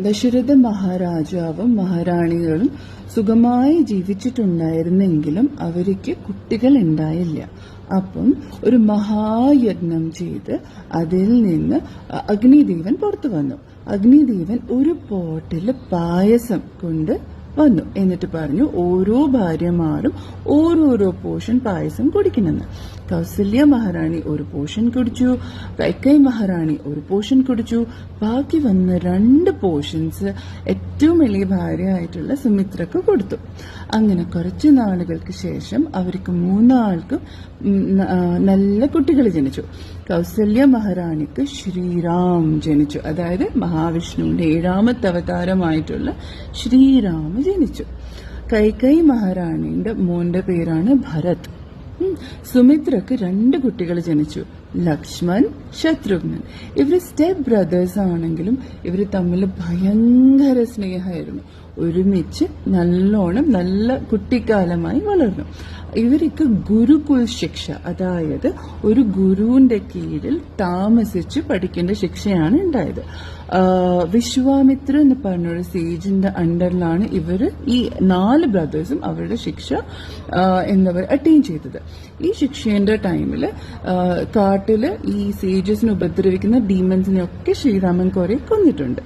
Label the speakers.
Speaker 1: ദശരഥ മഹാരാജാവും മഹാറാണികളും സുഖമായി ജീവിച്ചിട്ടുണ്ടായിരുന്നെങ്കിലും അവർക്ക് കുട്ടികൾ ഉണ്ടായില്ല. അപ്പം ഒരു മഹായജ്ഞം ചെയ്ത് അതിൽ നിന്ന് അഗ്നിദേവൻ പുറത്തു വന്നു. അഗ്നിദേവൻ ഒരു പോട്ടില് പായസം കൊണ്ട് വന്നു. എന്നിട്ട് പറഞ്ഞു, ഓരോ ഭാര്യമാരും ഓരോരോ പോർഷൻ പായസം കുടിക്കണമെന്ന്. കൗസല്യ മഹാറാണി ഒരു പോർഷൻ കുടിച്ചു, കൈകൈ മഹാറാണി ഒരു പോർഷൻ കുടിച്ചു. ബാക്കി വന്ന 2 പോർഷൻസ് ഏറ്റവും വലിയ ഭാര്യയായിട്ടുള്ള സുമിത്രക്ക് കൊടുത്തു. അങ്ങനെ കുറച്ചു നാളുകൾക്ക് ശേഷം അവർക്ക് 3 ആൾക്കും നല്ല കുട്ടികൾ ജനിച്ചു. കൗസല്യ മഹാറാണിക്ക് ശ്രീറാം ജനിച്ചു. അതായത് മഹാവിഷ്ണുവിന്റെ 7ാമത്തെ അവതാരമായിട്ടുള്ള ശ്രീരാമ ജനിച്ചു. കൈകൈ മഹാറാണിയുടെ മോന്റെ പേരാണ് ഭരത്. സുമിത്രക്ക് 2 കുട്ടികൾ ജനിച്ചു, ലക്ഷ്മൺ, ശത്രുഘ്നൻ. ഇവര് സ്റ്റെപ്പ് ബ്രദേഴ്സ് ആണെങ്കിലും ഇവര് തമ്മിൽ ഭയങ്കര സ്നേഹമായിരുന്നു. ഒരുമിച്ച് നല്ലോണം നല്ല കുട്ടിക്കാലമായി വളർന്നു. ഇവർക്ക് ഗുരുകുൽ ശിക്ഷ, അതായത് ഒരു ഗുരുവിന്റെ കീഴിൽ താമസിച്ച് പഠിക്കേണ്ട ശിക്ഷയാണ് ഉണ്ടായത്. വിശ്വാമിത്ര എന്ന് പറഞ്ഞൊരു സേജിന്റെ അണ്ടറിലാണ് ഇവര് ഈ 4 ബ്രദേഴ്സും അവരുടെ ശിക്ഷ അറ്റൈൻ ചെയ്തത്. ഈ ശിക്ഷയുടെ ടൈമില് കാട്ടില് ഈ സേജസിനെ ഉപദ്രവിക്കുന്ന ഡീമൻസിനെ ഒക്കെ ശ്രീരാമൻ കുറെ കൊന്നിട്ടുണ്ട്.